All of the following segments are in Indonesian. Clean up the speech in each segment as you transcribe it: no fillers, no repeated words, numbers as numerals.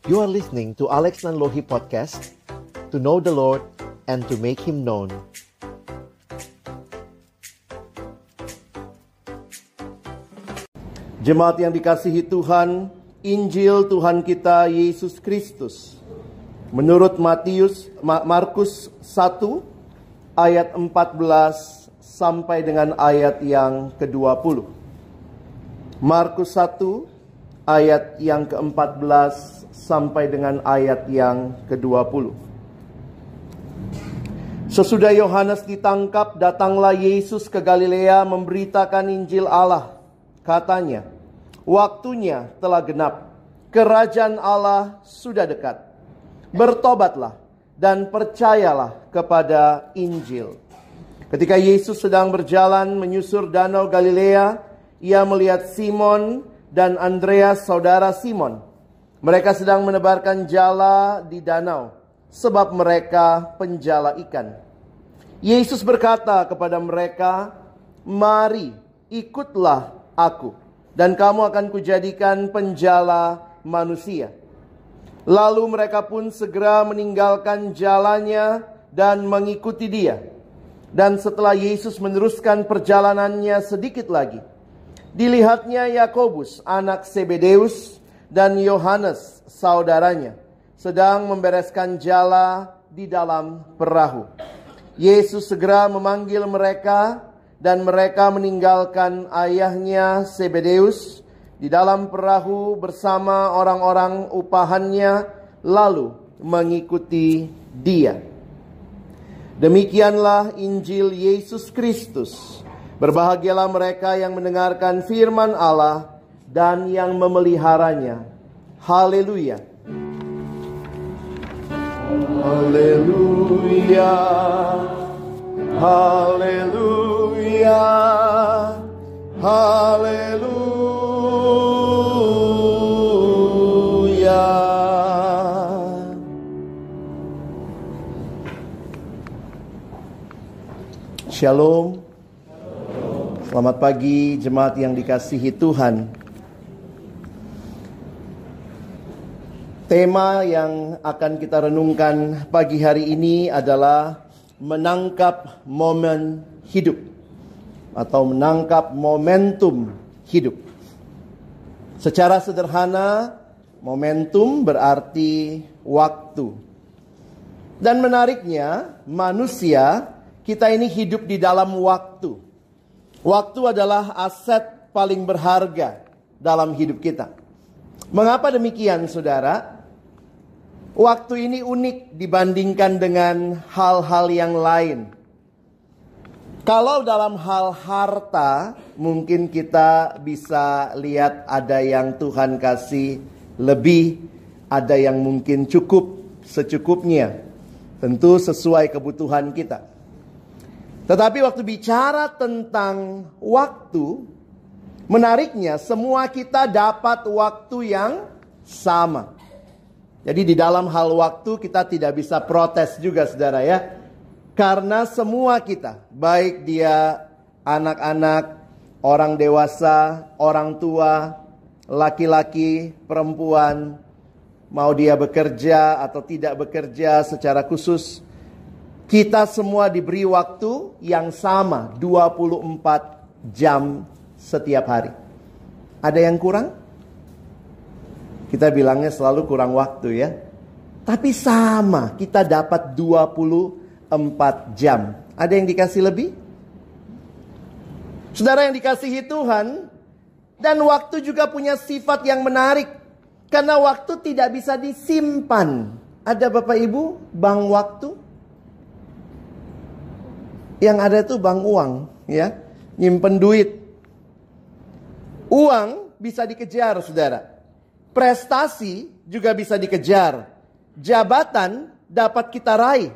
You are listening to Alex Nanlohi Podcast, to know the Lord and to make Him known. Jemaat yang dikasihi Tuhan, Injil Tuhan kita Yesus Kristus menurut Markus 1 ayat 14 sampai dengan ayat yang ke-20. Markus 1 ayat yang ke-14 sampai dengan ayat yang ke-20. Sesudah Yohanes ditangkap, datanglah Yesus ke Galilea memberitakan Injil Allah. Katanya, waktunya telah genap, kerajaan Allah sudah dekat. Bertobatlah dan percayalah kepada Injil. Ketika Yesus sedang berjalan menyusur danau Galilea, ia melihat Simon dan Andreas, saudara Simon. Mereka sedang menebarkan jala di danau, sebab mereka penjala ikan. Yesus berkata kepada mereka, "Mari, ikutlah aku, dan kamu akan kujadikan penjala manusia." Lalu mereka pun segera meninggalkan jalannya dan mengikuti dia. Dan setelah Yesus meneruskan perjalanannya sedikit lagi, dilihatnya Yakobus anak Zebedeus dan Yohanes saudaranya sedang membereskan jala di dalam perahu. Yesus segera memanggil mereka, dan mereka meninggalkan ayahnya Zebedeus di dalam perahu bersama orang-orang upahannya, lalu mengikuti dia. Demikianlah Injil Yesus Kristus. Berbahagialah mereka yang mendengarkan firman Allah dan yang memeliharanya. Haleluya. Haleluya. Haleluya. Haleluya. Shalom. Selamat pagi jemaat yang dikasihi Tuhan. Tema yang akan kita renungkan pagi hari ini adalah menangkap momen hidup atau menangkap momentum hidup. Secara sederhana, momentum berarti waktu. Dan menariknya, manusia kita ini hidup di dalam waktu. Waktu adalah aset paling berharga dalam hidup kita. Mengapa demikian, saudara? Waktu ini unik dibandingkan dengan hal-hal yang lain. Kalau dalam hal harta, mungkin kita bisa lihat ada yang Tuhan kasih lebih, ada yang mungkin cukup secukupnya. Tentu sesuai kebutuhan kita. Tetapi waktu bicara tentang waktu, menariknya semua kita dapat waktu yang sama. Jadi di dalam hal waktu kita tidak bisa protes juga, saudara ya. Karena semua kita, baik dia anak-anak, orang dewasa, orang tua, laki-laki, perempuan, mau dia bekerja atau tidak bekerja secara khusus, kita semua diberi waktu yang sama, 24 jam setiap hari. Ada yang kurang? Kita bilangnya selalu kurang waktu ya. Tapi sama, kita dapat 24 jam. Ada yang dikasih lebih? Saudara yang dikasihi Tuhan, dan waktu juga punya sifat yang menarik. Karena waktu tidak bisa disimpan. Ada Bapak Ibu bank waktu? Yang ada tuh bank uang, ya, nyimpen duit. Uang bisa dikejar, saudara. Prestasi juga bisa dikejar. Jabatan dapat kita raih.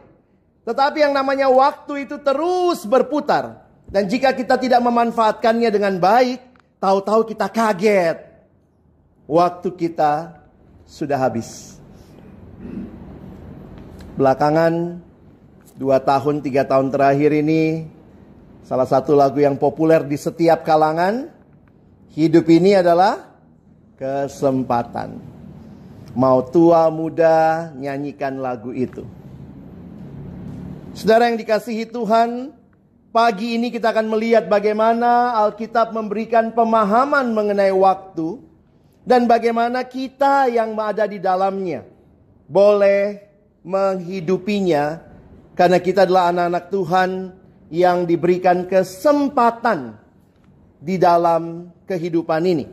Tetapi yang namanya waktu itu terus berputar. Dan jika kita tidak memanfaatkannya dengan baik, tahu-tahu kita kaget. Waktu kita sudah habis. Belakangan 2 tahun, 3 tahun terakhir ini, salah satu lagu yang populer di setiap kalangan, hidup ini adalah kesempatan. Mau tua muda, nyanyikan lagu itu. Saudara yang dikasihi Tuhan, pagi ini kita akan melihat bagaimana Alkitab memberikan pemahaman mengenai waktu dan bagaimana kita yang ada di dalamnya boleh menghidupinya, karena kita adalah anak-anak Tuhan yang diberikan kesempatan di dalam kehidupan ini.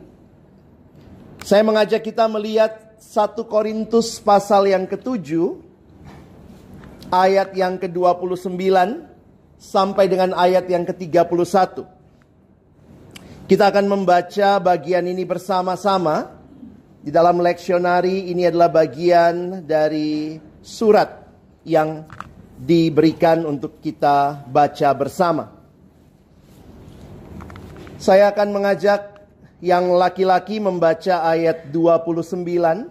Saya mengajak kita melihat 1 Korintus pasal yang ke-7 ayat yang ke-29 sampai dengan ayat yang ke-31. Kita akan membaca bagian ini bersama-sama. Di dalam leksionari ini adalah bagian dari surat yang diberikan untuk kita baca bersama. Saya akan mengajak yang laki-laki membaca ayat 29,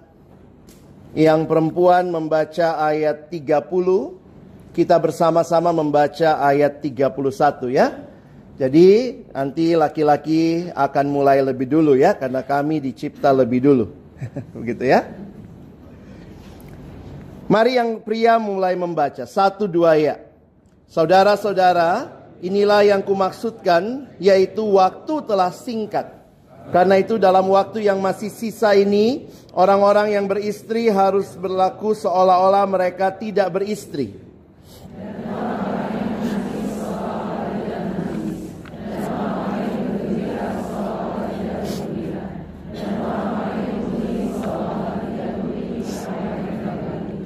yang perempuan membaca ayat 30, kita bersama-sama membaca ayat 31 ya. Jadi nanti laki-laki akan mulai lebih dulu ya, karena kami dicipta lebih dulu. Begitu ya. Mari yang pria mulai membaca. 1, 2 ya. Saudara-saudara, inilah yang kumaksudkan, yaitu waktu telah singkat. Karena itu dalam waktu yang masih sisa ini, orang-orang yang beristri harus berlaku seolah-olah mereka tidak beristri.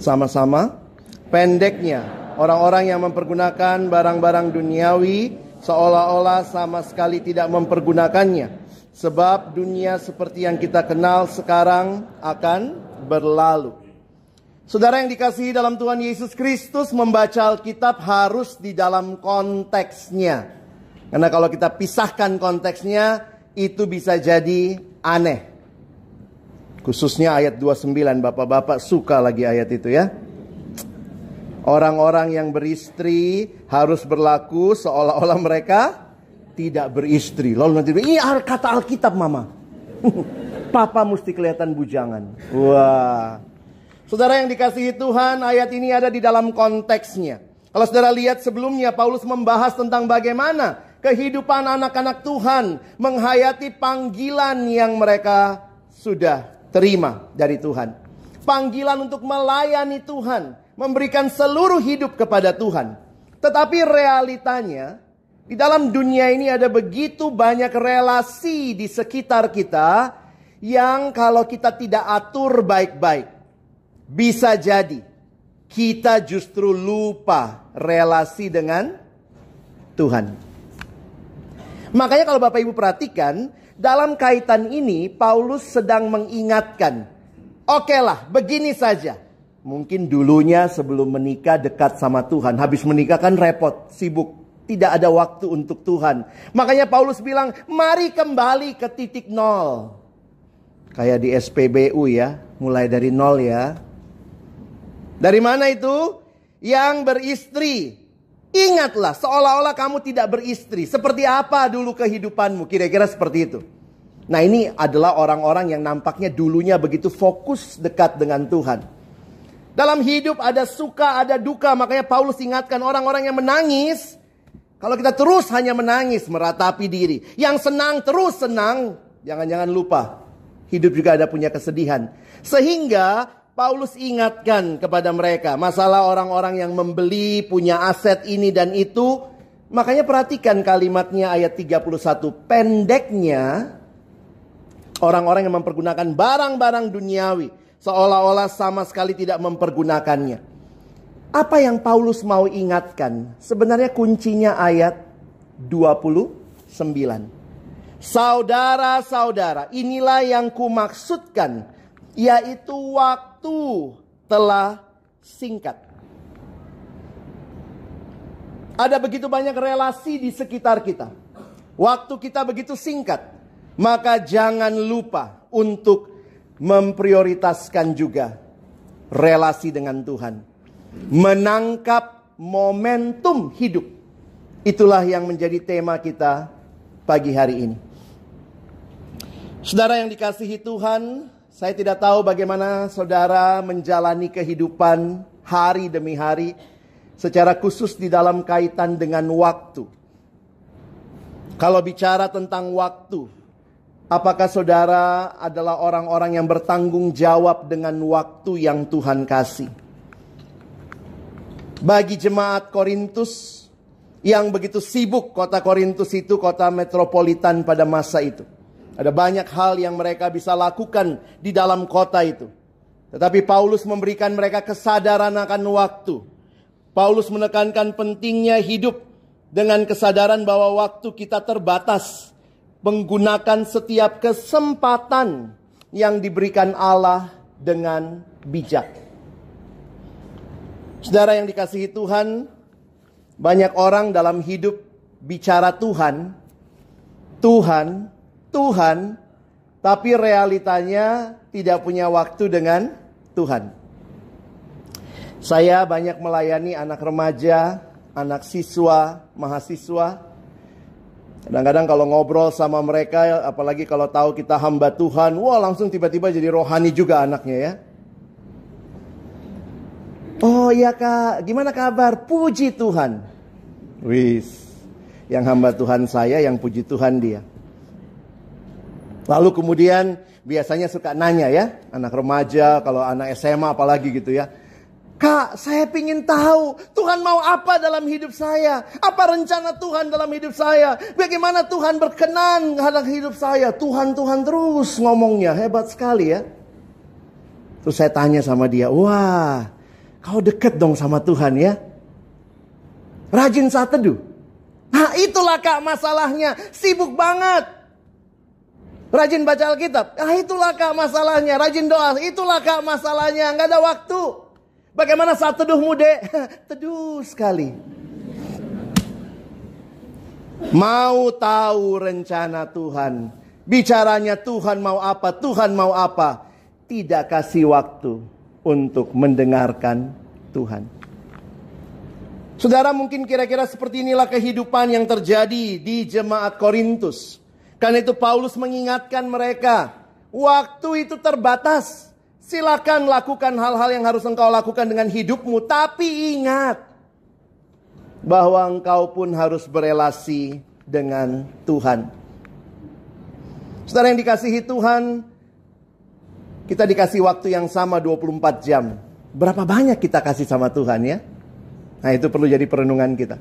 Sama-sama. Pendeknya, orang-orang yang mempergunakan barang-barang duniawi seolah-olah sama sekali tidak mempergunakannya. Sebab dunia seperti yang kita kenal sekarang akan berlalu. Saudara yang dikasihi dalam Tuhan Yesus Kristus, membaca Alkitab harus di dalam konteksnya. Karena kalau kita pisahkan konteksnya, itu bisa jadi aneh. Khususnya ayat 29, bapak-bapak suka lagi ayat itu ya. Orang-orang yang beristri harus berlaku seolah-olah mereka tidak beristri. Lalu nanti, ini kata Alkitab mama. Papa mesti kelihatan bujangan. Wah. Saudara yang dikasihi Tuhan, ayat ini ada di dalam konteksnya. Kalau saudara lihat sebelumnya, Paulus membahas tentang bagaimana kehidupan anak-anak Tuhan menghayati panggilan yang mereka sudah terima dari Tuhan. Panggilan untuk melayani Tuhan, memberikan seluruh hidup kepada Tuhan. Tetapi realitanya, di dalam dunia ini ada begitu banyak relasi di sekitar kita yang kalau kita tidak atur baik-baik, bisa jadi kita justru lupa relasi dengan Tuhan. Makanya kalau Bapak Ibu perhatikan, dalam kaitan ini Paulus sedang mengingatkan, oke lah, begini saja. Mungkin dulunya sebelum menikah dekat sama Tuhan, habis menikah kan repot, sibuk. Tidak ada waktu untuk Tuhan. Makanya Paulus bilang, mari kembali ke titik nol. Kayak di SPBU ya, mulai dari nol ya. Dari mana itu? Yang beristri. Ingatlah, seolah-olah kamu tidak beristri. Seperti apa dulu kehidupanmu? Kira-kira seperti itu. Nah, ini adalah orang-orang yang nampaknya dulunya begitu fokus dekat dengan Tuhan. Dalam hidup ada suka, ada duka. Makanya Paulus ingatkan orang-orang yang menangis. Kalau kita terus hanya menangis, meratapi diri. Yang senang terus senang. Jangan-jangan lupa, hidup juga ada punya kesedihan. Sehingga Paulus ingatkan kepada mereka masalah orang-orang yang membeli, punya aset ini dan itu. Makanya perhatikan kalimatnya ayat 31. Pendeknya, orang-orang yang mempergunakan barang-barang duniawi seolah-olah sama sekali tidak mempergunakannya. Apa yang Paulus mau ingatkan? Sebenarnya kuncinya ayat 29. Saudara-saudara, inilah yang kumaksudkan, yaitu waktu telah singkat. Ada begitu banyak relasi di sekitar kita. Waktu kita begitu singkat. Maka jangan lupa untuk memprioritaskan juga relasi dengan Tuhan. Menangkap momentum hidup. Itulah yang menjadi tema kita pagi hari ini. Saudara yang dikasihi Tuhan, Saya tidak tahu bagaimana saudara menjalani kehidupan hari demi hari, secara khusus di dalam kaitan dengan waktu. Kalau bicara tentang waktu, apakah saudara adalah orang-orang yang bertanggung jawab dengan waktu yang Tuhan kasih? Bagi jemaat Korintus yang begitu sibuk, kota Korintus itu kota metropolitan pada masa itu. Ada banyak hal yang mereka bisa lakukan di dalam kota itu. Tetapi Paulus memberikan mereka kesadaran akan waktu. Paulus menekankan pentingnya hidup dengan kesadaran bahwa waktu kita terbatas. Menggunakan setiap kesempatan yang diberikan Allah dengan bijak. Saudara yang dikasihi Tuhan, banyak orang dalam hidup bicara Tuhan, tapi realitanya tidak punya waktu dengan Tuhan. Saya banyak melayani anak remaja, anak siswa, mahasiswa. Kadang-kadang kalau ngobrol sama mereka, apalagi kalau tahu kita hamba Tuhan, wah langsung tiba-tiba jadi rohani juga anaknya ya. Oh iya kak, gimana kabar? Puji Tuhan. Wis, yang hamba Tuhan saya, yang puji Tuhan dia. Lalu kemudian biasanya suka nanya ya, anak remaja, kalau anak SMA apalagi gitu ya. Kak, saya ingin tahu Tuhan mau apa dalam hidup saya? Apa rencana Tuhan dalam hidup saya? Bagaimana Tuhan berkenan dalam hidup saya? Tuhan terus ngomongnya, hebat sekali ya. Terus saya tanya sama dia, wah, kau deket dong sama Tuhan ya? Rajin saat teduh. Nah itulah kak masalahnya, sibuk banget. Rajin baca Alkitab, itulah kak masalahnya. Rajin doa, itulah kak masalahnya. Nggak ada waktu. Bagaimana saat teduhmu dek? Teduh sekali. Mau tahu rencana Tuhan, bicaranya Tuhan mau apa, Tuhan mau apa, tidak kasih waktu untuk mendengarkan Tuhan. Saudara, mungkin kira-kira seperti inilah kehidupan yang terjadi di jemaat Korintus. Karena itu Paulus mengingatkan mereka, waktu itu terbatas. Silakan lakukan hal-hal yang harus engkau lakukan dengan hidupmu. Tapi ingat bahwa engkau pun harus berelasi dengan Tuhan. Saudara yang dikasihi Tuhan, kita dikasih waktu yang sama 24 jam. Berapa banyak kita kasih sama Tuhan ya? Nah itu perlu jadi perenungan kita.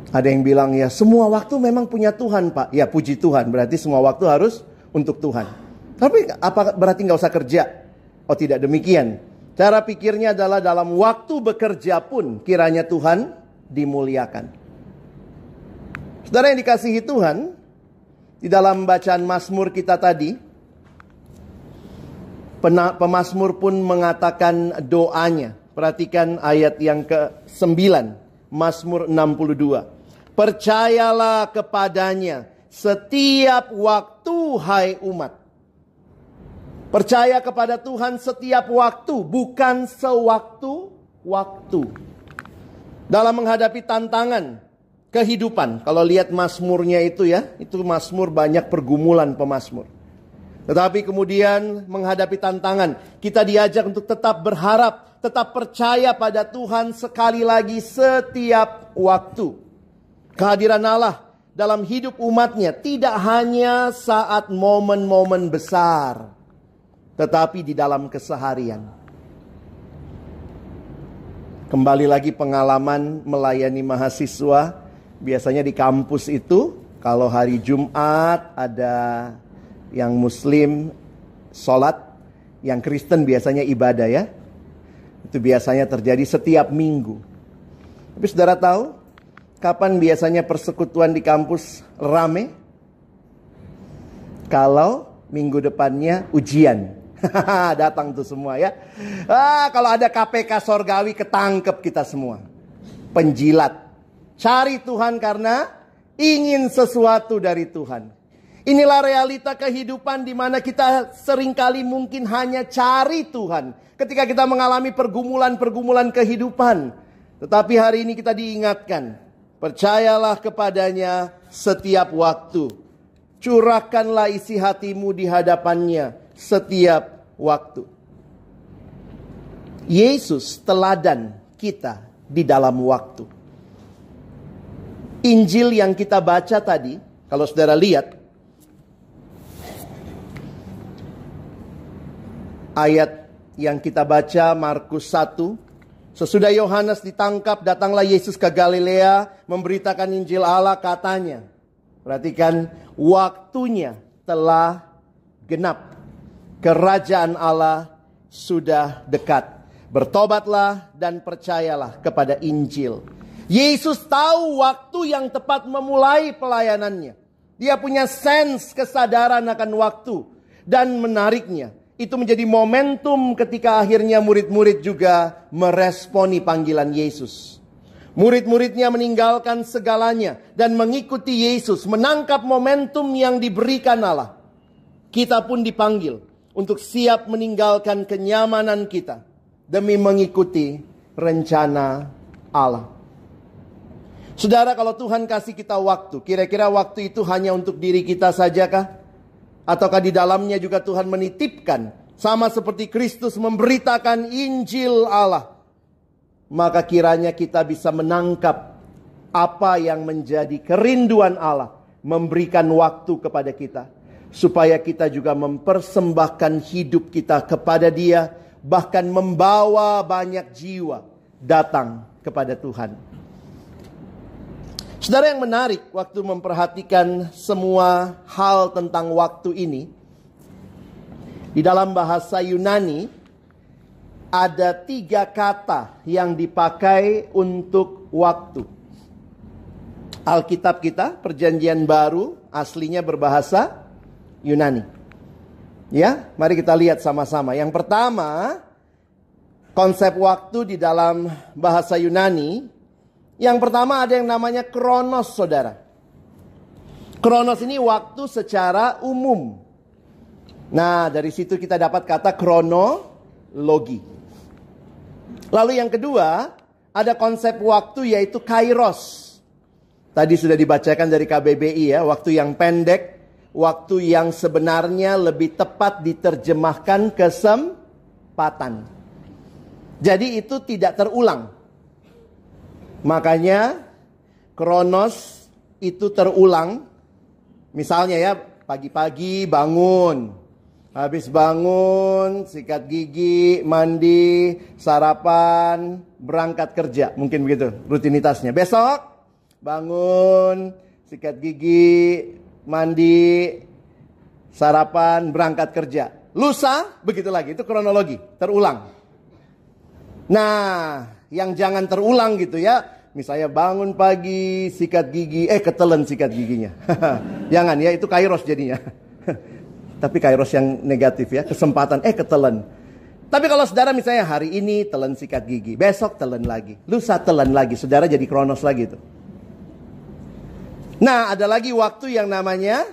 Ada yang bilang ya semua waktu memang punya Tuhan pak. Ya puji Tuhan, berarti semua waktu harus untuk Tuhan. Tapi apa berarti gak usah kerja? Oh tidak demikian. Cara pikirnya adalah dalam waktu bekerja pun kiranya Tuhan dimuliakan. Saudara yang dikasihi Tuhan, di dalam bacaan Mazmur kita tadi, pemazmur pun mengatakan doanya. Perhatikan ayat yang ke-9, Mazmur 62. Percayalah kepadanya setiap waktu hai umat. Percaya kepada Tuhan setiap waktu, bukan sewaktu-waktu. Dalam menghadapi tantangan kehidupan. Kalau lihat mazmurnya itu ya, itu mazmur banyak pergumulan pemazmur. Tetapi kemudian menghadapi tantangan, kita diajak untuk tetap berharap, tetap percaya pada Tuhan sekali lagi setiap waktu. Kehadiran Allah dalam hidup umatnya tidak hanya saat momen-momen besar, tetapi di dalam keseharian. Kembali lagi pengalaman melayani mahasiswa. Biasanya di kampus itu, kalau hari Jumat ada yang Muslim sholat, yang Kristen biasanya ibadah ya. Itu biasanya terjadi setiap minggu. Tapi saudara tahu, kapan biasanya persekutuan di kampus rame? Kalau minggu depannya ujian. Datang tuh semua ya. Kalau ada KPK sorgawi ketangkep kita semua. Penjilat. Cari Tuhan karena ingin sesuatu dari Tuhan. Inilah realita kehidupan di mana kita seringkali mungkin hanya cari Tuhan ketika kita mengalami pergumulan-pergumulan kehidupan. Tetapi hari ini kita diingatkan, percayalah kepadanya setiap waktu. Curahkanlah isi hatimu di hadapannya setiap waktu. Yesus teladan kita di dalam waktu. Injil yang kita baca tadi, kalau saudara lihat, ayat yang kita baca Markus 1. Sesudah Yohanes ditangkap, datanglah Yesus ke Galilea memberitakan Injil Allah, katanya. Perhatikan, waktunya telah genap. Kerajaan Allah sudah dekat. Bertobatlah dan percayalah kepada Injil. Yesus tahu waktu yang tepat memulai pelayanannya. Dia punya sense kesadaran akan waktu. Dan menariknya, itu menjadi momentum ketika akhirnya murid-murid juga meresponi panggilan Yesus. Murid-muridnya meninggalkan segalanya dan mengikuti Yesus, menangkap momentum yang diberikan Allah. Kita pun dipanggil untuk siap meninggalkan kenyamanan kita demi mengikuti rencana Allah. Saudara, kalau Tuhan kasih kita waktu, kira-kira waktu itu hanya untuk diri kita sajakah? Ataukah di dalamnya juga Tuhan menitipkan, sama seperti Kristus memberitakan Injil Allah? Maka kiranya kita bisa menangkap apa yang menjadi kerinduan Allah, memberikan waktu kepada kita, supaya kita juga mempersembahkan hidup kita kepada Dia, bahkan membawa banyak jiwa datang kepada Tuhan. Saudara, yang menarik waktu memperhatikan semua hal tentang waktu ini, di dalam bahasa Yunani ada 3 kata yang dipakai untuk waktu. Alkitab kita, Perjanjian Baru, aslinya berbahasa Yunani. Ya, mari kita lihat sama-sama. Yang pertama, konsep waktu di dalam bahasa Yunani. Yang pertama ada yang namanya kronos, saudara. Kronos ini waktu secara umum. Nah, dari situ kita dapat kata kronologi. Lalu yang kedua, ada konsep waktu yaitu kairos. Tadi sudah dibacakan dari KBBI ya, waktu yang pendek, waktu yang sebenarnya lebih tepat diterjemahkan kesempatan. Jadi itu tidak terulang. Makanya kronos itu terulang. Misalnya ya, pagi-pagi bangun. Habis bangun, sikat gigi, mandi, sarapan, berangkat kerja. Mungkin begitu rutinitasnya. Besok bangun, sikat gigi, mandi, sarapan, berangkat kerja. Lusa begitu lagi. Itu kronologi, terulang. Nah, yang jangan terulang gitu ya. Misalnya bangun pagi, sikat gigi, ketelen sikat giginya. Jangan ya, itu kairos jadinya. Tapi kairos yang negatif ya, kesempatan, ketelen. Tapi kalau saudara misalnya hari ini telan sikat gigi, besok telan lagi, lusa telan lagi, saudara jadi kronos lagi tuh. Nah, ada lagi waktu yang namanya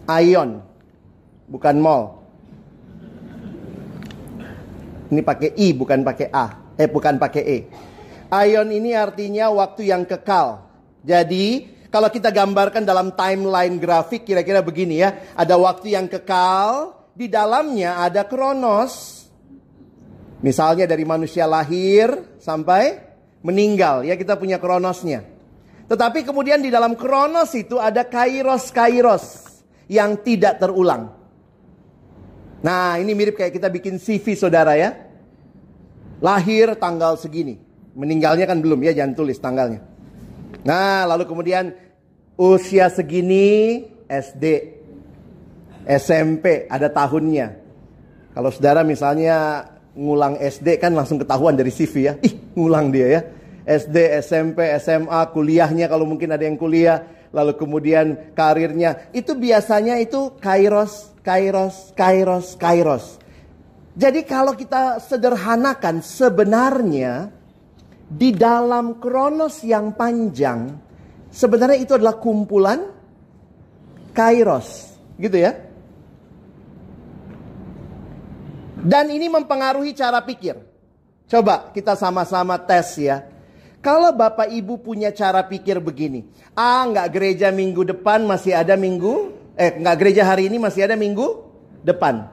aion, bukan mol. Ini pakai I, bukan pakai A. Bukan pakai E. Aion ini artinya waktu yang kekal. Jadi, kalau kita gambarkan dalam timeline grafik, kira-kira begini ya. Ada waktu yang kekal, di dalamnya ada kronos. Misalnya dari manusia lahir sampai meninggal. Ya, kita punya kronosnya. Tetapi kemudian di dalam kronos itu ada kairos-kairos yang tidak terulang. Nah, ini mirip kayak kita bikin CV, saudara ya. Lahir tanggal segini. Meninggalnya kan belum ya, jangan tulis tanggalnya. Nah, lalu kemudian usia segini SD, SMP, ada tahunnya. Kalau saudara misalnya ngulang SD kan langsung ketahuan dari CV ya. Ngulang dia ya. SD, SMP, SMA, kuliahnya kalau mungkin ada yang kuliah. Lalu kemudian karirnya. Itu biasanya itu kairos. Jadi kalau kita sederhanakan, sebenarnya di dalam kronos yang panjang, sebenarnya itu adalah kumpulan kairos, gitu ya. Dan ini mempengaruhi cara pikir. Coba kita sama-sama tes ya. Kalau Bapak Ibu punya cara pikir begini, nggak gereja minggu depan masih ada nggak gereja hari ini masih ada minggu depan.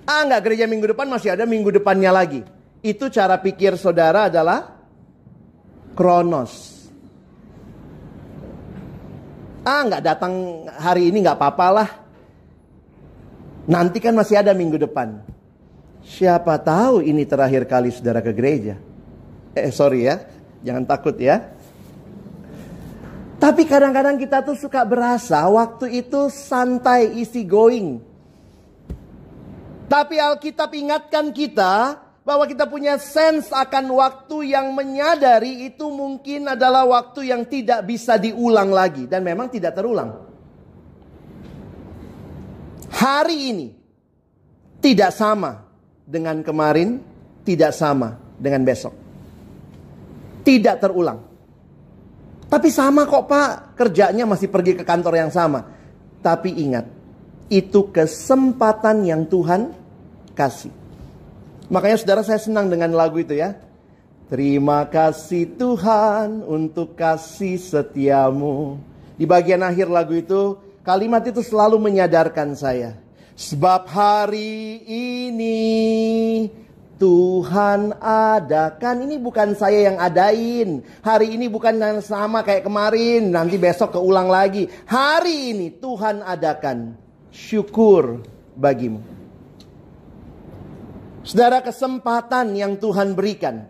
Nggak gereja minggu depan masih ada minggu depannya lagi. Itu cara pikir saudara adalah kronos. Nggak datang hari ini nggak apa-apalah. Nanti kan masih ada minggu depan. Siapa tahu ini terakhir kali saudara ke gereja. Sorry ya. Jangan takut ya. Tapi kadang-kadang kita tuh suka berasa waktu itu santai, easy going. Tapi Alkitab ingatkan kita bahwa kita punya sense akan waktu yang menyadari itu mungkin adalah waktu yang tidak bisa diulang lagi. Dan memang tidak terulang. Hari ini tidak sama dengan kemarin, tidak sama dengan besok. Tidak terulang. Tapi sama kok Pak, kerjanya masih pergi ke kantor yang sama. Tapi ingat, itu kesempatan yang Tuhan kasih. Makanya saudara, saya senang dengan lagu itu ya. Terima kasih Tuhan untuk kasih setiamu. Di bagian akhir lagu itu, kalimat itu selalu menyadarkan saya. Sebab hari ini Tuhan adakan. Ini bukan saya yang adain. Hari ini bukan yang sama kayak kemarin. Nanti besok keulang lagi. Hari ini Tuhan adakan. Syukur bagimu. Saudara, kesempatan yang Tuhan berikan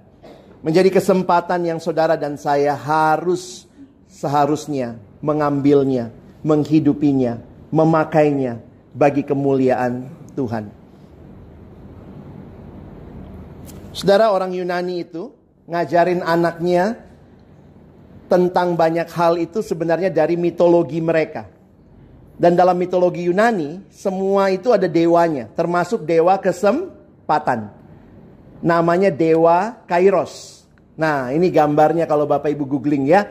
menjadi kesempatan yang saudara dan saya seharusnya mengambilnya, menghidupinya, memakainya bagi kemuliaan Tuhan. Saudara, orang Yunani itu ngajarin anaknya tentang banyak hal itu sebenarnya dari mitologi mereka. Dan dalam mitologi Yunani, semua itu ada dewanya, termasuk dewa kesempatan. Namanya dewa Kairos. Nah, ini gambarnya kalau Bapak Ibu googling ya.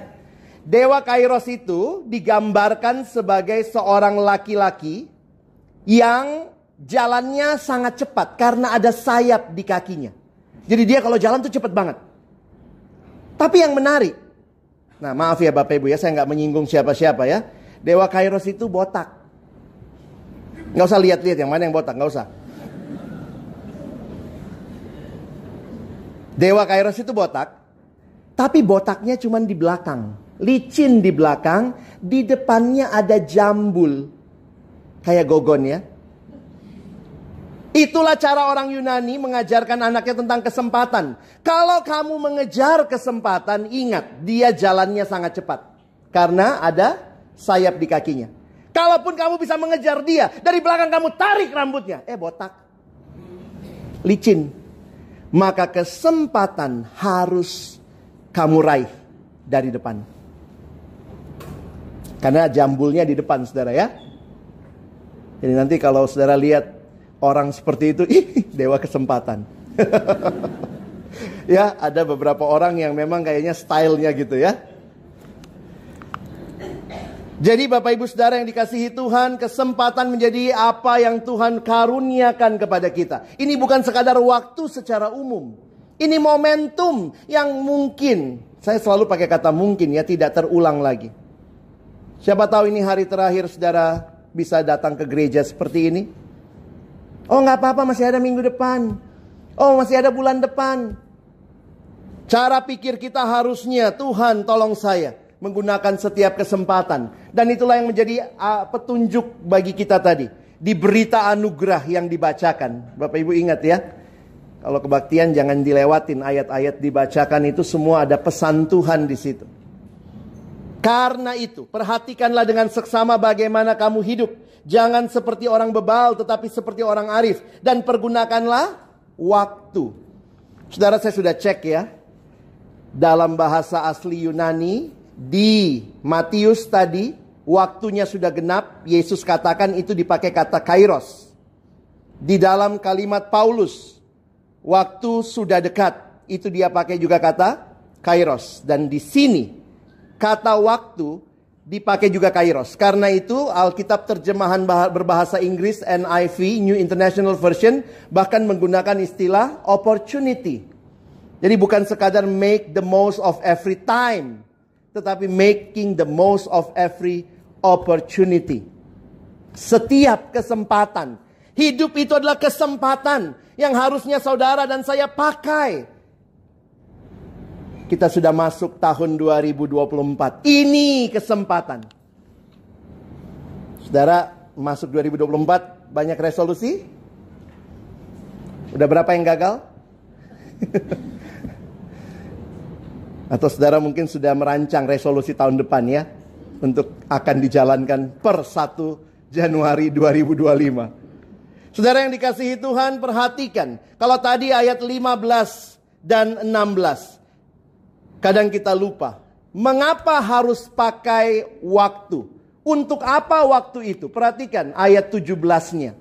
Dewa Kairos itu digambarkan sebagai seorang laki-laki yang jalannya sangat cepat karena ada sayap di kakinya. Jadi dia kalau jalan tuh cepet banget. Tapi yang menarik, nah maaf ya Bapak Ibu ya, saya nggak menyinggung siapa-siapa ya. Dewa Kairos itu botak. Nggak usah lihat-lihat yang mana yang botak, nggak usah. Dewa Kairos itu botak, tapi botaknya cuma di belakang. Licin di belakang, di depannya ada jambul. Kayak gogon ya. Itulah cara orang Yunani mengajarkan anaknya tentang kesempatan. Kalau kamu mengejar kesempatan, ingat, dia jalannya sangat cepat. Karena ada sayap di kakinya. Kalaupun kamu bisa mengejar dia, dari belakang kamu tarik rambutnya. Botak. Licin. Maka kesempatan harus kamu raih dari depan. Karena jambulnya di depan, saudara ya. Jadi nanti kalau saudara lihat orang seperti itu, dewa kesempatan. Ya, ada beberapa orang yang memang kayaknya stylenya gitu ya. Jadi Bapak Ibu Saudara yang dikasihi Tuhan, kesempatan menjadi apa yang Tuhan karuniakan kepada kita. Ini bukan sekadar waktu secara umum. Ini momentum yang mungkin, saya selalu pakai kata mungkin ya, tidak terulang lagi. Siapa tahu ini hari terakhir saudara bisa datang ke gereja seperti ini. Oh nggak apa-apa, masih ada minggu depan. Oh masih ada bulan depan. Cara pikir kita harusnya, Tuhan tolong saya menggunakan setiap kesempatan. Dan itulah yang menjadi petunjuk bagi kita tadi. Di berita anugerah yang dibacakan. Bapak Ibu ingat ya. Kalau kebaktian jangan dilewatin ayat-ayat dibacakan itu, semua ada pesan Tuhan di situ. Karena itu, perhatikanlah dengan seksama bagaimana kamu hidup. Jangan seperti orang bebal, tetapi seperti orang arif. Dan pergunakanlah waktu. Saudara, saya sudah cek ya. Dalam bahasa asli Yunani, di Matius tadi, waktunya sudah genap. Yesus katakan itu dipakai kata kairos. Di dalam kalimat Paulus, waktu sudah dekat. Itu dia pakai juga kata kairos. Dan di sini, kata waktu dipakai juga kairos. Karena itu Alkitab terjemahan berbahasa Inggris NIV, New International Version, bahkan menggunakan istilah opportunity. Jadi bukan sekadar make the most of every time, tetapi making the most of every opportunity. Setiap kesempatan. Hidup itu adalah kesempatan yang harusnya saudara dan saya pakai. Kita sudah masuk tahun 2024. Ini kesempatan. Saudara, masuk 2024 banyak resolusi? Udah berapa yang gagal? Atau saudara mungkin sudah merancang resolusi tahun depan ya, untuk akan dijalankan per 1 Januari 2025. Saudara yang dikasihi Tuhan, perhatikan. Kalau tadi ayat 15 dan 16. Kadang kita lupa. Mengapa harus pakai waktu? Untuk apa waktu itu? Perhatikan ayat 17-nya.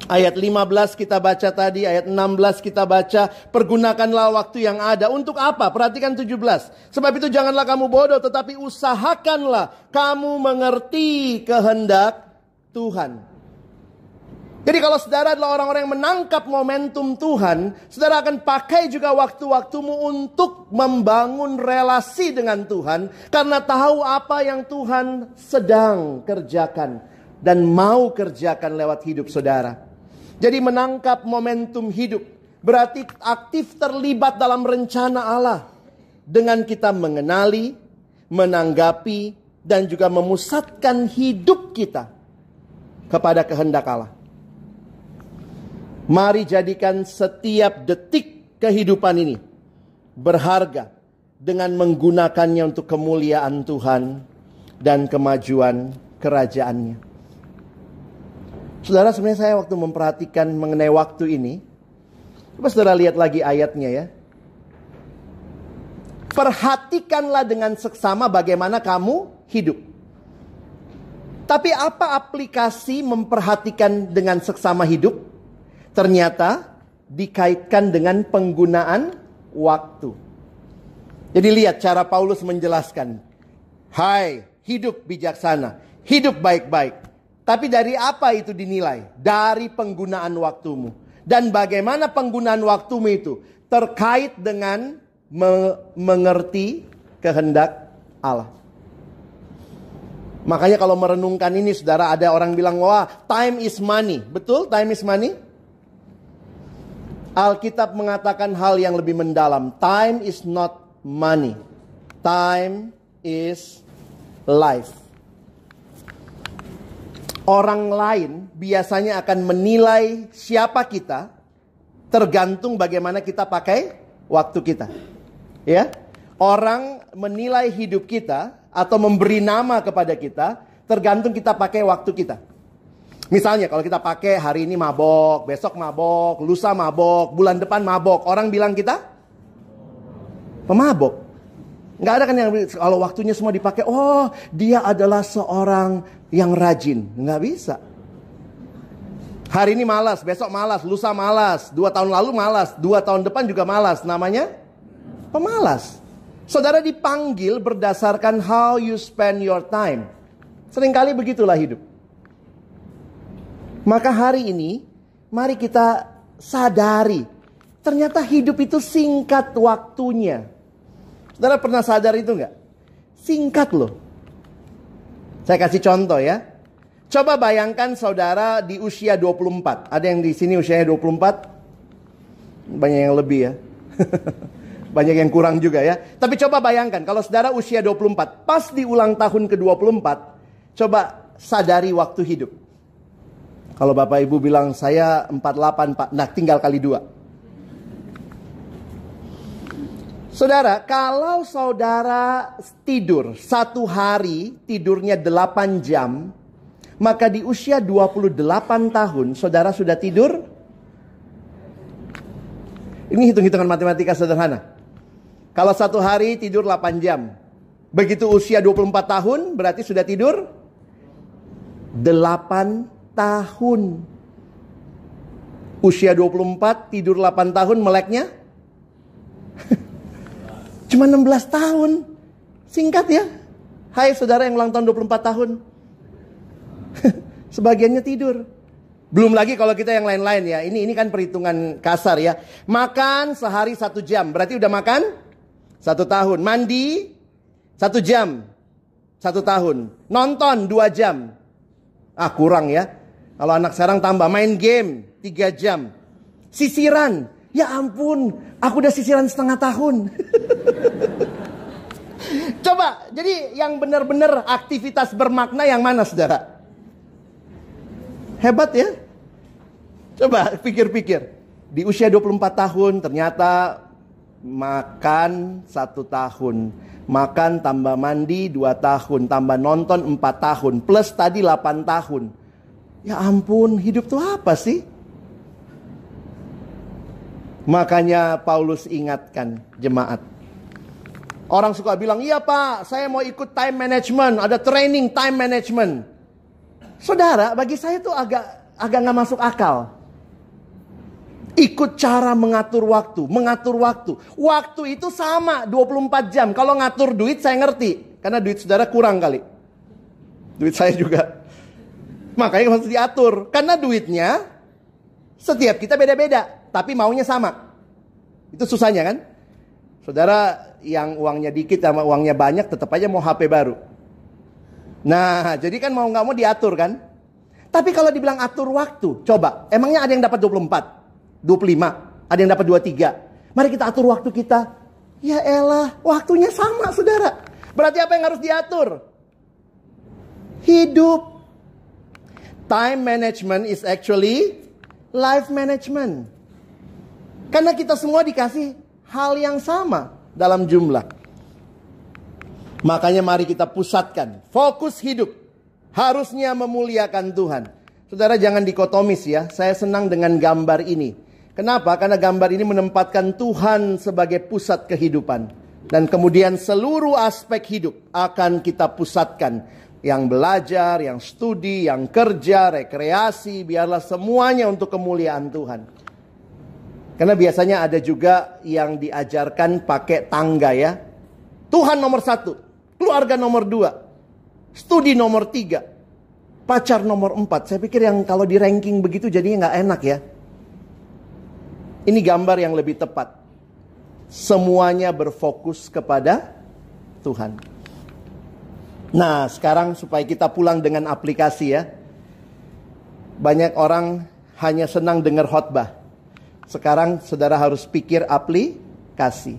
Ayat 15 kita baca tadi, ayat 16 kita baca, pergunakanlah waktu yang ada. Untuk apa? Perhatikan 17. Sebab itu janganlah kamu bodoh, tetapi usahakanlah kamu mengerti kehendak Tuhan. Jadi kalau saudara adalah orang-orang yang menangkap momentum Tuhan, saudara akan pakai juga waktu-waktumu untuk membangun relasi dengan Tuhan. Karena tahu apa yang Tuhan sedang kerjakan dan mau kerjakan lewat hidup saudara. Jadi menangkap momentum hidup berarti aktif terlibat dalam rencana Allah. Dengan kita mengenali, menanggapi, dan juga memusatkan hidup kita kepada kehendak Allah. Mari jadikan setiap detik kehidupan ini berharga dengan menggunakannya untuk kemuliaan Tuhan dan kemajuan kerajaannya. Saudara, sebenarnya saya waktu memperhatikan mengenai waktu ini, coba saudara lihat lagi ayatnya ya. Perhatikanlah dengan seksama bagaimana kamu hidup. Tapi apa aplikasi memperhatikan dengan seksama hidup? Ternyata dikaitkan dengan penggunaan waktu. Jadi lihat cara Paulus menjelaskan. Hai, hidup bijaksana, hidup baik-baik. Tapi dari apa itu dinilai? Dari penggunaan waktumu. Dan bagaimana penggunaan waktumu itu terkait dengan mengerti kehendak Allah. Makanya kalau merenungkan ini saudara, ada orang bilang, wah time is money. Betul time is money? Alkitab mengatakan hal yang lebih mendalam. Time is not money. Time is life. Orang lain biasanya akan menilai siapa kita tergantung bagaimana kita pakai waktu kita. Ya, orang menilai hidup kita atau memberi nama kepada kita tergantung kita pakai waktu kita. Misalnya kalau kita pakai hari ini mabok, besok mabok, lusa mabok, bulan depan mabok, orang bilang kita pemabok. Nggak ada kan yang kalau waktunya semua dipakai, oh dia adalah seorang yang rajin. Nggak bisa. Hari ini malas, besok malas, lusa malas, 2 tahun lalu malas, 2 tahun depan juga malas. Namanya pemalas. Saudara dipanggil berdasarkan how you spend your time. Seringkali begitulah hidup. Maka hari ini, mari kita sadari, ternyata hidup itu singkat waktunya. Saudara pernah sadar itu enggak? Singkat loh. Saya kasih contoh ya. Coba bayangkan saudara di usia 24. Ada yang di sini usianya 24? Banyak yang lebih ya. Banyak yang kurang juga ya. Tapi coba bayangkan kalau saudara usia 24. Pas di ulang tahun ke-24. Coba sadari waktu hidup. Kalau Bapak Ibu bilang saya 48 Pak. Nah tinggal kali 2. Saudara, kalau saudara tidur 1 hari, tidurnya 8 jam, maka di usia 28 tahun, saudara sudah tidur. Ini hitung-hitungan matematika sederhana. Kalau 1 hari tidur 8 jam, begitu usia 24 tahun, berarti sudah tidur 8 tahun. Usia 24, tidur 8 tahun, meleknya cuma 16 tahun. Singkat ya. Hai saudara yang ulang tahun 24 tahun. Sebagiannya tidur. Belum lagi kalau kita yang lain-lain ya. Ini kan perhitungan kasar ya. Makan sehari 1 jam. Berarti udah makan 1 tahun. Mandi 1 jam 1 tahun. Nonton 2 jam. Kurang ya. Kalau anak sekarang tambah. Main game 3 jam. Sisiran. Ya ampun. Aku udah sisiran setengah tahun. Coba. Jadi yang benar-benar aktivitas bermakna yang mana saudara? Hebat ya. Coba pikir-pikir. Di usia 24 tahun ternyata makan 1 tahun. Makan tambah mandi 2 tahun. Tambah nonton 4 tahun. Plus tadi 8 tahun. Ya ampun, hidup tuh apa sih? Makanya Paulus ingatkan jemaat. Orang suka bilang, iya pak, saya mau ikut time management. Ada training time management. Saudara, bagi saya tuh agak gak masuk akal. Ikut cara mengatur waktu. Waktu itu sama 24 jam. Kalau ngatur duit saya ngerti. Karena duit saudara kurang kali. Duit saya juga. Makanya harus diatur. Karena duitnya setiap kita beda-beda. Tapi maunya sama. Itu susahnya kan. Saudara yang uangnya dikit sama uangnya banyak tetap aja mau HP baru. Nah jadi kan mau gak mau diatur kan. Tapi kalau dibilang atur waktu. Coba emangnya ada yang dapat 24? 25, ada yang dapat 23. Mari kita atur waktu kita. Ya elah, waktunya sama saudara. Berarti apa yang harus diatur? Hidup. Time management is actually life management. Karena kita semua dikasih hal yang sama dalam jumlah. Makanya mari kita pusatkan. Fokus hidup. Harusnya memuliakan Tuhan. Saudara jangan dikotomis ya. Saya senang dengan gambar ini. Kenapa? Karena gambar ini menempatkan Tuhan sebagai pusat kehidupan. Dan kemudian seluruh aspek hidup akan kita pusatkan. Yang belajar, yang studi, yang kerja, rekreasi. Biarlah semuanya untuk kemuliaan Tuhan. Karena biasanya ada juga yang diajarkan pakai tangga ya. Tuhan nomor 1. Keluarga nomor 2. Studi nomor 3. Pacar nomor 4. Saya pikir yang kalau di ranking begitu jadinya gak enak ya. Ini gambar yang lebih tepat. Semuanya berfokus kepada Tuhan. Nah, sekarang supaya kita pulang dengan aplikasi ya. Banyak orang hanya senang dengar khotbah. Sekarang saudara harus pikir aplikasi.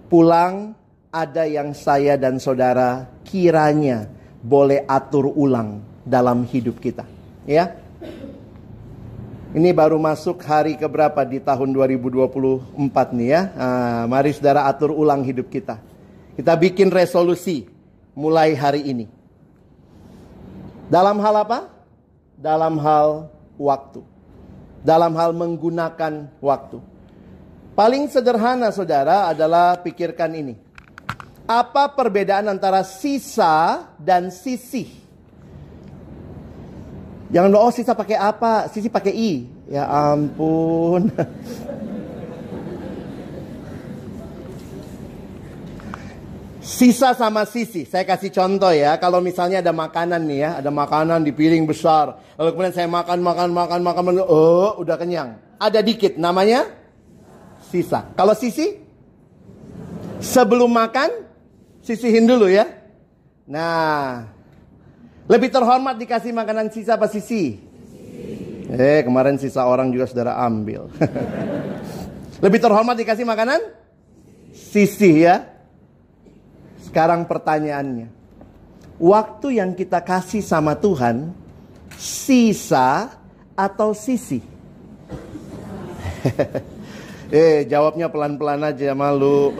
Pulang ada yang saya dan saudara kiranya boleh atur ulang dalam hidup kita. Ya. Ini baru masuk hari keberapa di tahun 2024 nih ya. Mari saudara atur ulang hidup kita. Kita bikin resolusi mulai hari ini. Dalam hal apa? Dalam hal waktu. Dalam hal menggunakan waktu. Paling sederhana saudara adalah pikirkan ini. Apa perbedaan antara sisa dan sisih? Jangan sisa pakai apa? Sisi pakai i. Ya ampun. Sisa sama sisi. Saya kasih contoh ya. Kalau misalnya ada makanan nih ya. Ada makanan di piring besar. Lalu kemudian saya makan. Udah kenyang. Ada dikit. Namanya sisa. Kalau sisi? Sebelum makan, sisihin dulu ya. Nah. Lebih terhormat dikasih makanan sisa apa sisi? Kemarin sisa orang juga saudara ambil. Lebih terhormat dikasih makanan? Sisi ya. Sekarang pertanyaannya. Waktu yang kita kasih sama Tuhan, sisa atau sisi? Jawabnya pelan-pelan aja, malu.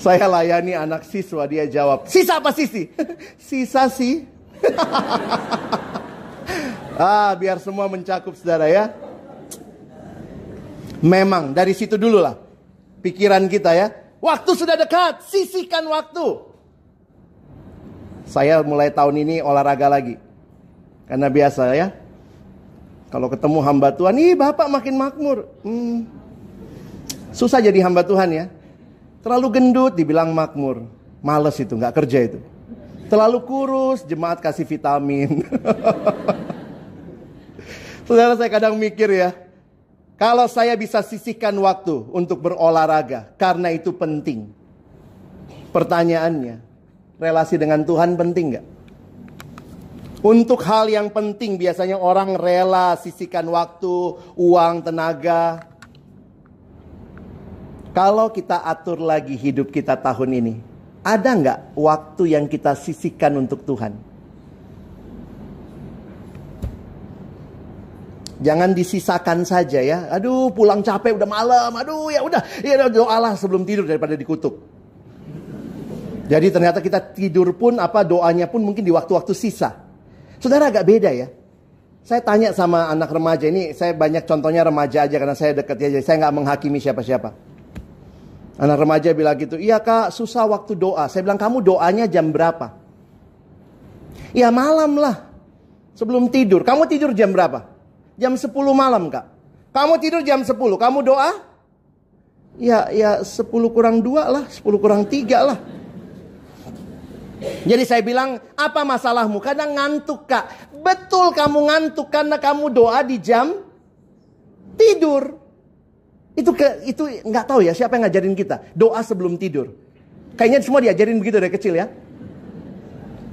Saya layani anak siswa, dia jawab, sisa apa sisi? Sisa sih. Biar semua mencakup saudara ya. Memang dari situ dulu lah pikiran kita ya. Waktu sudah dekat, sisihkan waktu. Saya mulai tahun ini olahraga lagi. Karena biasa ya. Kalau ketemu hamba Tuhan, bapak makin makmur. Susah jadi hamba Tuhan ya. Terlalu gendut dibilang makmur. Males itu, gak kerja itu. Terlalu kurus, jemaat kasih vitamin. Saudara, saya kadang mikir ya, kalau saya bisa sisihkan waktu untuk berolahraga, karena itu penting. Pertanyaannya, relasi dengan Tuhan penting gak? Untuk hal yang penting biasanya orang rela sisihkan waktu, uang, tenaga. Kalau kita atur lagi hidup kita tahun ini, ada nggak waktu yang kita sisihkan untuk Tuhan? Jangan disisakan saja ya. Aduh, pulang capek udah malam. Aduh, ya udah doalah sebelum tidur daripada dikutuk. Jadi ternyata kita tidur pun doanya pun mungkin di waktu-waktu sisa. Saudara, agak beda ya. Saya tanya sama anak remaja ini, saya banyak contohnya remaja aja karena saya dekat aja. Saya nggak menghakimi siapa-siapa. Anak remaja bilang gitu, iya kak, susah waktu doa. Saya bilang, kamu doanya jam berapa? Ya malam lah, sebelum tidur. Kamu tidur jam berapa? Jam 10 malam kak. Kamu tidur jam 10, kamu doa? Ya 10 kurang 2 lah, 10 kurang 3 lah. Jadi saya bilang, apa masalahmu? Kadang ngantuk kak. Betul kamu ngantuk karena kamu doa di jam tidur. Itu nggak tahu ya siapa yang ngajarin kita. Doa sebelum tidur. Kayaknya semua diajarin begitu dari kecil ya.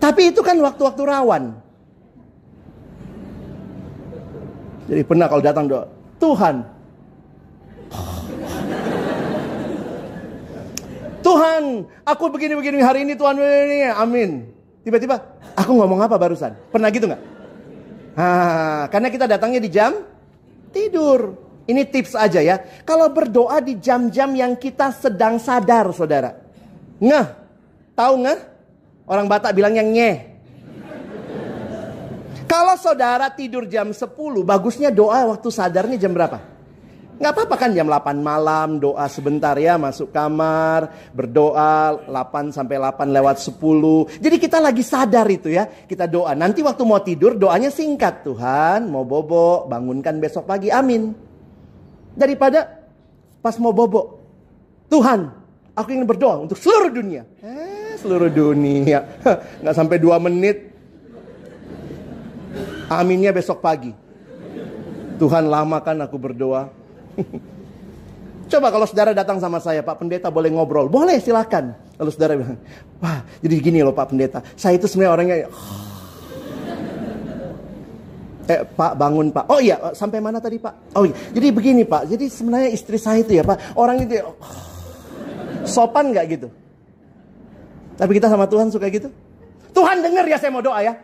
Tapi itu kan waktu-waktu rawan. Jadi pernah kalau datang doa, Tuhan, aku begini hari ini Tuhan, amin. Tiba-tiba, aku ngomong apa barusan? Pernah gitu nggak? Karena kita datangnya di jam tidur. Ini tips aja ya. Kalau berdoa di jam-jam yang kita sedang sadar, saudara. Ngeh, tahu ngeh? Orang Batak bilangnya ngeh. Kalau saudara tidur jam 10, bagusnya doa waktu sadarnya jam berapa? Nggak apa-apa kan jam 8 malam, doa sebentar ya, masuk kamar, berdoa 8 sampai 8 lewat 10. Jadi kita lagi sadar itu ya, kita doa. Nanti waktu mau tidur doanya singkat. Tuhan mau bobo, bangunkan besok pagi, amin. Daripada pas mau bobo, Tuhan, aku ingin berdoa untuk seluruh dunia. Seluruh dunia, nggak sampai 2 menit. Aminnya besok pagi. Tuhan, lamakan aku berdoa. Coba kalau saudara datang sama saya, Pak Pendeta boleh ngobrol? Boleh, silakan. Lalu saudara bilang, wah jadi gini loh Pak Pendeta, saya itu sebenarnya orangnya Pak bangun Pak. Oh iya, sampai mana tadi Pak? Oh iya, jadi begini Pak, jadi sebenarnya istri saya itu ya Pak, orang itu sopan gak gitu? Tapi kita sama Tuhan suka gitu. Tuhan denger ya saya mau doa ya.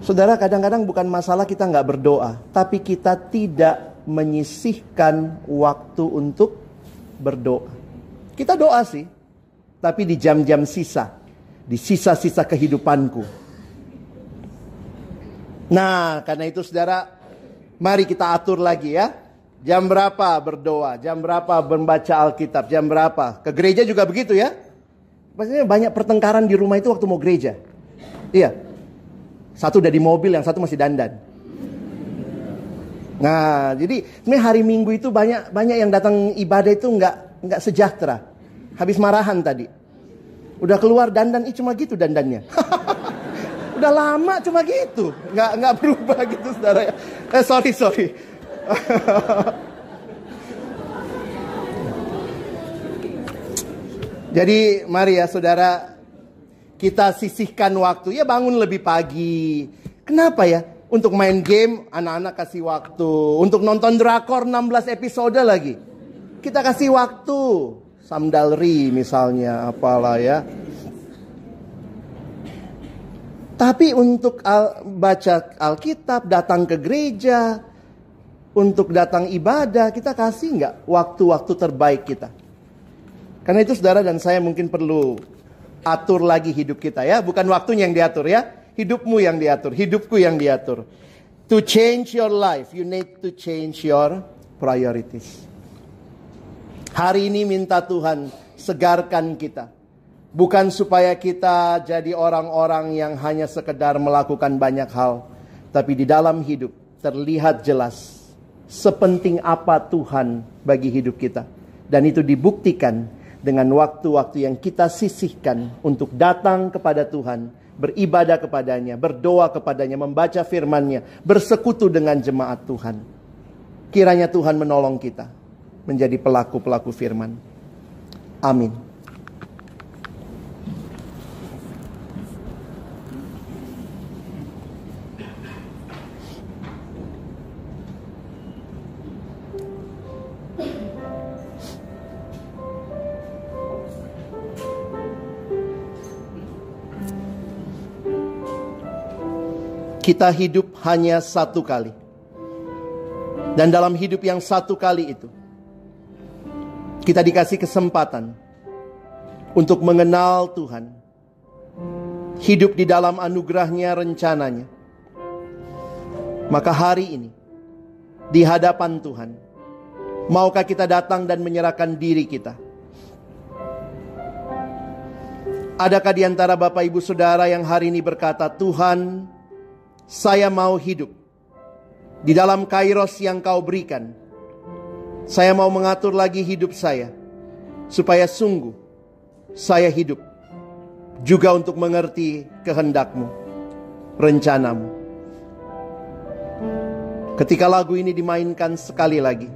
Saudara, kadang-kadang bukan masalah kita nggak berdoa, tapi kita tidak menyisihkan waktu untuk berdoa. Kita doa sih, tapi di jam-jam sisa, di sisa-sisa kehidupanku. Nah, karena itu saudara, mari kita atur lagi ya. Jam berapa berdoa, jam berapa membaca Alkitab, jam berapa. Ke gereja juga begitu ya. Maksudnya banyak pertengkaran di rumah itu waktu mau gereja. Iya. Satu udah di mobil, yang satu masih dandan. Nah, jadi sebenarnya hari Minggu itu banyak yang datang ibadah itu nggak sejahtera. Habis marahan tadi. Udah keluar dandan, cuma gitu dandannya. Udah lama cuma gitu, nggak berubah gitu saudara. Sorry. Jadi mari ya saudara, kita sisihkan waktu. Ya bangun lebih pagi. Kenapa ya? Untuk main game, anak-anak kasih waktu. Untuk nonton drakor 16 episode lagi, kita kasih waktu. Samdalri misalnya, apalah ya. Tapi untuk baca Alkitab, datang ke gereja, untuk datang ibadah, kita kasih nggak waktu-waktu terbaik kita? Karena itu saudara dan saya mungkin perlu atur lagi hidup kita ya. Bukan waktunya yang diatur ya. Hidupmu yang diatur. Hidupku yang diatur. To change your life, you need to change your priorities. Hari ini minta Tuhan segarkan kita. Bukan supaya kita jadi orang-orang yang hanya sekedar melakukan banyak hal. Tapi di dalam hidup terlihat jelas sepenting apa Tuhan bagi hidup kita. Dan itu dibuktikan dengan waktu-waktu yang kita sisihkan untuk datang kepada Tuhan beribadah kepadanya, berdoa kepadanya, membaca firman-Nya, bersekutu dengan jemaat Tuhan. Kiranya Tuhan menolong kita menjadi pelaku-pelaku firman. Amin. Kita hidup hanya satu kali. Dan dalam hidup yang satu kali itu, kita dikasih kesempatan untuk mengenal Tuhan. Hidup di dalam anugerah-Nya, rencananya. Maka hari ini, di hadapan Tuhan, maukah kita datang dan menyerahkan diri kita? Adakah di antara Bapak Ibu Saudara yang hari ini berkata, Tuhan, saya mau hidup di dalam kairos yang Kau berikan. Saya mau mengatur lagi hidup saya, supaya sungguh saya hidup juga untuk mengerti kehendak-Mu, rencana-Mu. Ketika lagu ini dimainkan sekali lagi,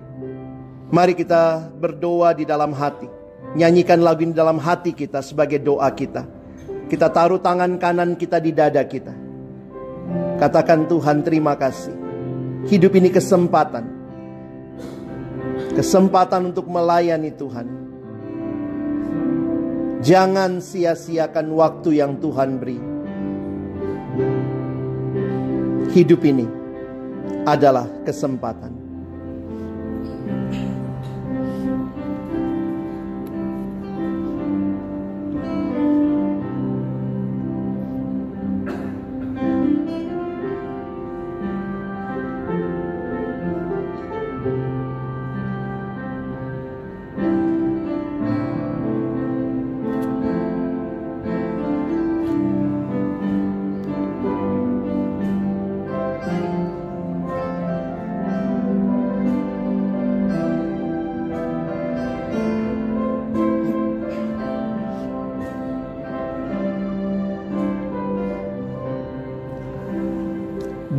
mari kita berdoa di dalam hati. Nyanyikan lagu ini dalam hati kita sebagai doa kita. Kita taruh tangan kanan kita di dada kita. Katakan, Tuhan, terima kasih. Hidup ini kesempatan. Kesempatan untuk melayani Tuhan. Jangan sia-siakan waktu yang Tuhan beri. Hidup ini adalah kesempatan.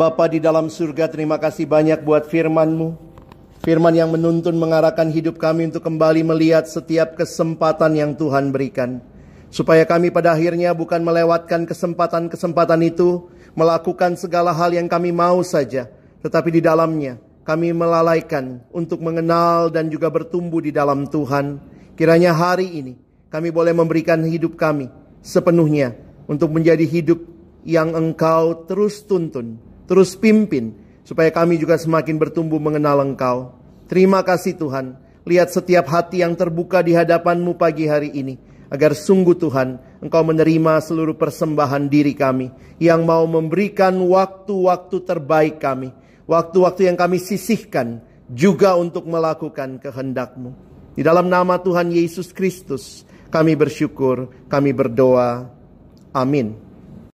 Bapa di dalam surga, terima kasih banyak buat firman-Mu. Firman yang menuntun mengarahkan hidup kami untuk kembali melihat setiap kesempatan yang Tuhan berikan. Supaya kami pada akhirnya bukan melewatkan kesempatan-kesempatan itu, melakukan segala hal yang kami mau saja. Tetapi di dalamnya kami melalaikan untuk mengenal dan juga bertumbuh di dalam Tuhan. Kiranya hari ini kami boleh memberikan hidup kami sepenuhnya untuk menjadi hidup yang Engkau terus tuntun, terus pimpin, supaya kami juga semakin bertumbuh mengenal Engkau. Terima kasih Tuhan. Lihat setiap hati yang terbuka di hadapan-Mu pagi hari ini, agar sungguh Tuhan, Engkau menerima seluruh persembahan diri kami, yang mau memberikan waktu-waktu terbaik kami, waktu-waktu yang kami sisihkan, juga untuk melakukan kehendak-Mu. Di dalam nama Tuhan Yesus Kristus, kami bersyukur, kami berdoa. Amin.